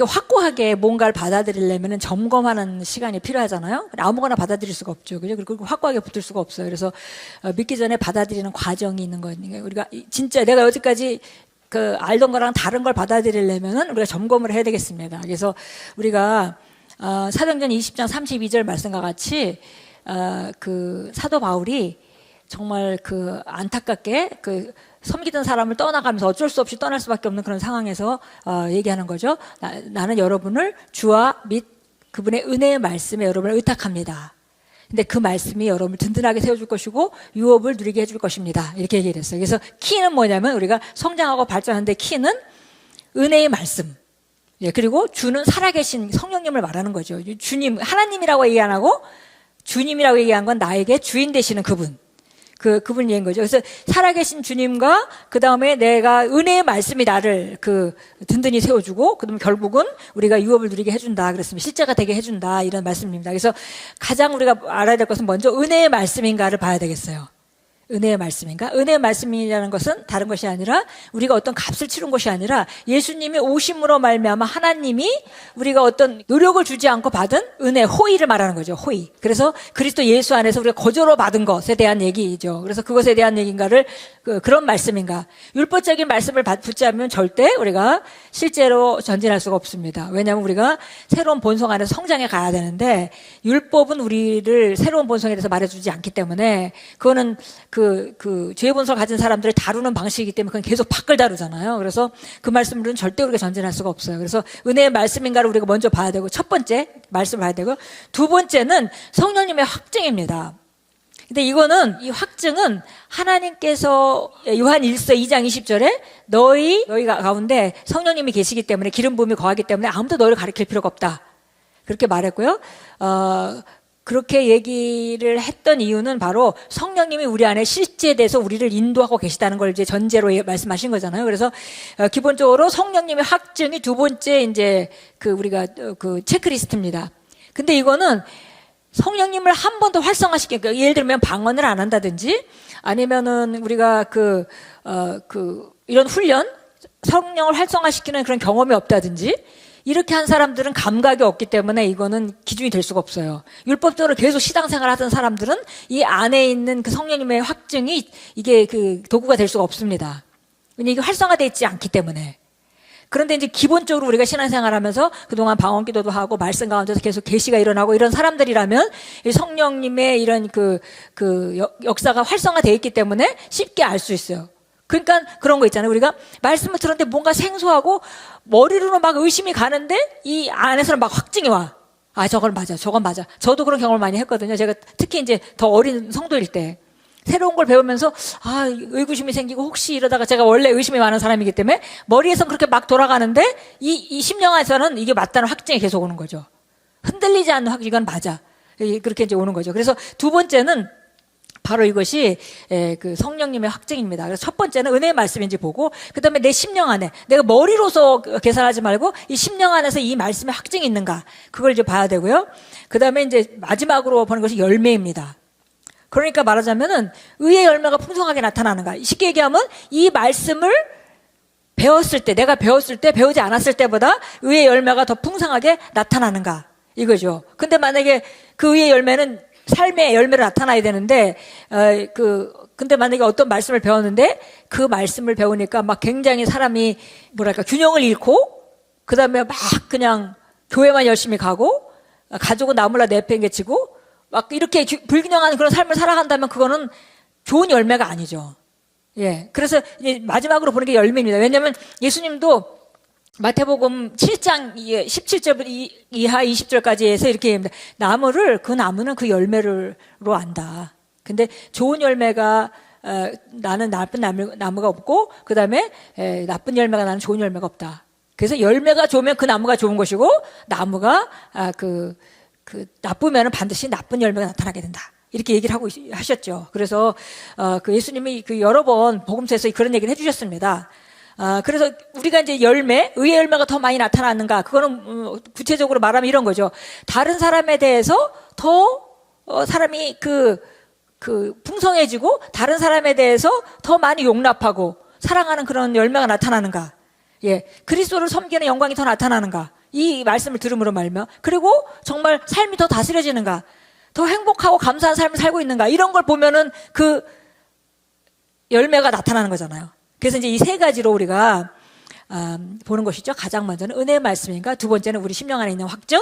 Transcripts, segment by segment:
확고하게 뭔가를 받아들이려면 점검하는 시간이 필요하잖아요. 아무거나 받아들일 수가 없죠. 그죠? 그리고 확고하게 붙을 수가 없어요. 그래서 믿기 전에 받아들이는 과정이 있는 거니까 우리가 진짜 내가 여태까지 알던 거랑 다른 걸 받아들이려면은 우리가 점검을 해야 되겠습니다. 그래서 우리가 사도행전 20장 32절 말씀과 같이 사도 바울이 정말 안타깝게 섬기던 사람을 떠나가면서 어쩔 수 없이 떠날 수밖에 없는 그런 상황에서 얘기하는 거죠. 나는 여러분을 주와 및 그분의 은혜의 말씀에 여러분을 의탁합니다. 근데 그 말씀이 여러분을 든든하게 세워줄 것이고 유업을 누리게 해줄 것입니다. 이렇게 얘기를 했어요. 그래서 키는 뭐냐면 우리가 성장하고 발전하는데 키는 은혜의 말씀. 예, 그리고 주는 살아계신 성령님을 말하는 거죠. 주님, 하나님이라고 얘기 안 하고 주님이라고 얘기한 건 나에게 주인 되시는 그분. 그분 얘기인 거죠. 그래서 살아계신 주님과 그 다음에 내가 은혜의 말씀이 나를 든든히 세워주고, 그다음에 결국은 우리가 유업을 누리게 해준다. 그랬으면 실제가 되게 해준다. 이런 말씀입니다. 그래서 가장 우리가 알아야 될 것은 먼저 은혜의 말씀인가를 봐야 되겠어요. 은혜의 말씀인가? 은혜의 말씀이라는 것은 다른 것이 아니라 우리가 어떤 값을 치른 것이 아니라 예수님이 오심으로 말미암아 하나님이 우리가 어떤 노력을 주지 않고 받은 은혜, 호의를 말하는 거죠. 호의. 그래서 그리스도 예수 안에서 우리가 거저로 받은 것에 대한 얘기죠. 그래서 그것에 대한 얘기인가를 그런 말씀인가? 율법적인 말씀을 붙잡으면 절대 우리가 실제로 전진할 수가 없습니다. 왜냐하면 우리가 새로운 본성 안에서 성장해 가야 되는데 율법은 우리를 새로운 본성에 대해서 말해주지 않기 때문에 그거는 죄의 본성을 가진 사람들을 다루는 방식이기 때문에 그건 계속 밖을 다루잖아요. 그래서 그 말씀으로는 절대 우리가 전진할 수가 없어요. 그래서 은혜의 말씀인가를 우리가 먼저 봐야 되고, 첫 번째 말씀을 봐야 되고, 두 번째는 성령님의 확증입니다. 근데 이 확증은 하나님께서 요한 1서 2장 20절에 너희가 가운데 성령님이 계시기 때문에 기름 부음이 거하기 때문에 아무도 너희를 가르칠 필요가 없다. 그렇게 말했고요. 그렇게 얘기를 했던 이유는 바로 성령님이 우리 안에 실제돼서 우리를 인도하고 계시다는 걸 이제 전제로 말씀하신 거잖아요. 그래서 기본적으로 성령님의 확증이 두 번째 이제 우리가 체크리스트입니다. 근데 이거는 성령님을 한 번 더 활성화시키니까 예를 들면 방언을 안 한다든지 아니면은 우리가 이런 훈련, 성령을 활성화시키는 그런 경험이 없다든지 이렇게 한 사람들은 감각이 없기 때문에 이거는 기준이 될 수가 없어요. 율법적으로 계속 시당생활 하던 사람들은 이 안에 있는 그 성령님의 확증이 이게 도구가 될 수가 없습니다. 왜냐면 이게 활성화되어 있지 않기 때문에. 그런데 이제 기본적으로 우리가 신앙생활 하면서 그동안 방언 기도도 하고 말씀 가운데서 계속 계시가 일어나고 이런 사람들이라면 이 성령님의 이런 역사가 활성화되어 있기 때문에 쉽게 알 수 있어요. 그러니까 그런 거 있잖아요. 우리가 말씀을 들었는데 뭔가 생소하고 머리로는 막 의심이 가는데 이 안에서는 막 확증이 와. 아, 저건 맞아. 저도 그런 경험을 많이 했거든요. 제가 특히 이제 더 어린 성도일 때. 새로운 걸 배우면서 의구심이 생기고 혹시 이러다가 제가 원래 의심이 많은 사람이기 때문에 머리에선 그렇게 막 돌아가는데 이 심령에서는 이게 맞다는 확증이 계속 오는 거죠. 흔들리지 않는 확증, 이건 맞아. 그렇게 이제 오는 거죠. 그래서 두 번째는 바로 이것이 성령님의 확증입니다. 그래서 첫 번째는 은혜의 말씀인지 보고, 그 다음에 내 심령 안에, 내가 머리로서 계산하지 말고 이 심령 안에서 이 말씀의 확증이 있는가, 그걸 이제 봐야 되고요. 그 다음에 이제 마지막으로 보는 것이 열매입니다. 그러니까 말하자면은 의의 열매가 풍성하게 나타나는가. 쉽게 얘기하면 이 말씀을 배웠을 때, 내가 배웠을 때, 배우지 않았을 때보다 의의 열매가 더 풍성하게 나타나는가, 이거죠. 근데 만약에 그 의의 열매는 삶의 열매로 나타나야 되는데, 근데 만약에 어떤 말씀을 배웠는데, 그 말씀을 배우니까 막 굉장히 사람이, 균형을 잃고, 그 다음에 막 그냥 교회만 열심히 가고, 가족은 나몰라 내팽개치고, 막 이렇게 불균형한 그런 삶을 살아간다면 그거는 좋은 열매가 아니죠. 예. 그래서 이제 마지막으로 보는 게 열매입니다. 왜냐하면 예수님도 마태복음 7장 17절 이하 20절까지 해서 이렇게 얘기합니다. 그 나무는 그 열매로 안다. 근데 좋은 열매가 나는 나쁜 나무가 없고, 그 다음에 나쁜 열매가 나는 좋은 열매가 없다. 그래서 열매가 좋으면 그 나무가 좋은 것이고, 나무가 나쁘면은 반드시 나쁜 열매가 나타나게 된다. 이렇게 얘기를 하셨죠. 그래서 예수님이 여러 번 복음서에서 그런 얘기를 해주셨습니다. 그래서 우리가 이제 의의 열매가 더 많이 나타나는가? 그거는 구체적으로 말하면 이런 거죠. 다른 사람에 대해서 더 사람이 풍성해지고, 다른 사람에 대해서 더 많이 용납하고 사랑하는 그런 열매가 나타나는가? 예, 그리스도를 섬기는 영광이 더 나타나는가? 이 말씀을 들음으로 말며. 그리고 정말 삶이 더 다스려지는가, 더 행복하고 감사한 삶을 살고 있는가, 이런 걸 보면은 그 열매가 나타나는 거잖아요. 그래서 이제 이 세 가지로 우리가 보는 것이죠. 가장 먼저는 은혜의 말씀인가, 두 번째는 우리 심령 안에 있는 확증,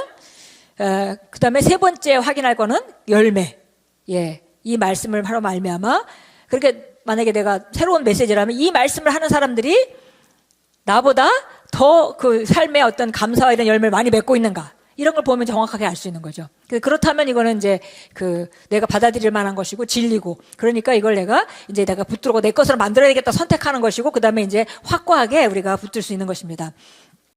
그 다음에 세 번째 확인할 거는 열매. 예, 이 말씀을 하러 말미암아. 그러니까 만약에 내가 새로운 메시지라면 이 말씀을 하는 사람들이 나보다 더 그 삶의 어떤 감사와 이런 열매를 많이 맺고 있는가, 이런 걸 보면 정확하게 알 수 있는 거죠. 그렇다면 이거는 이제 내가 받아들일 만한 것이고 진리고, 그러니까 이걸 내가 붙들고 내 것으로 만들어야겠다 선택하는 것이고, 그 다음에 이제 확고하게 우리가 붙들 수 있는 것입니다.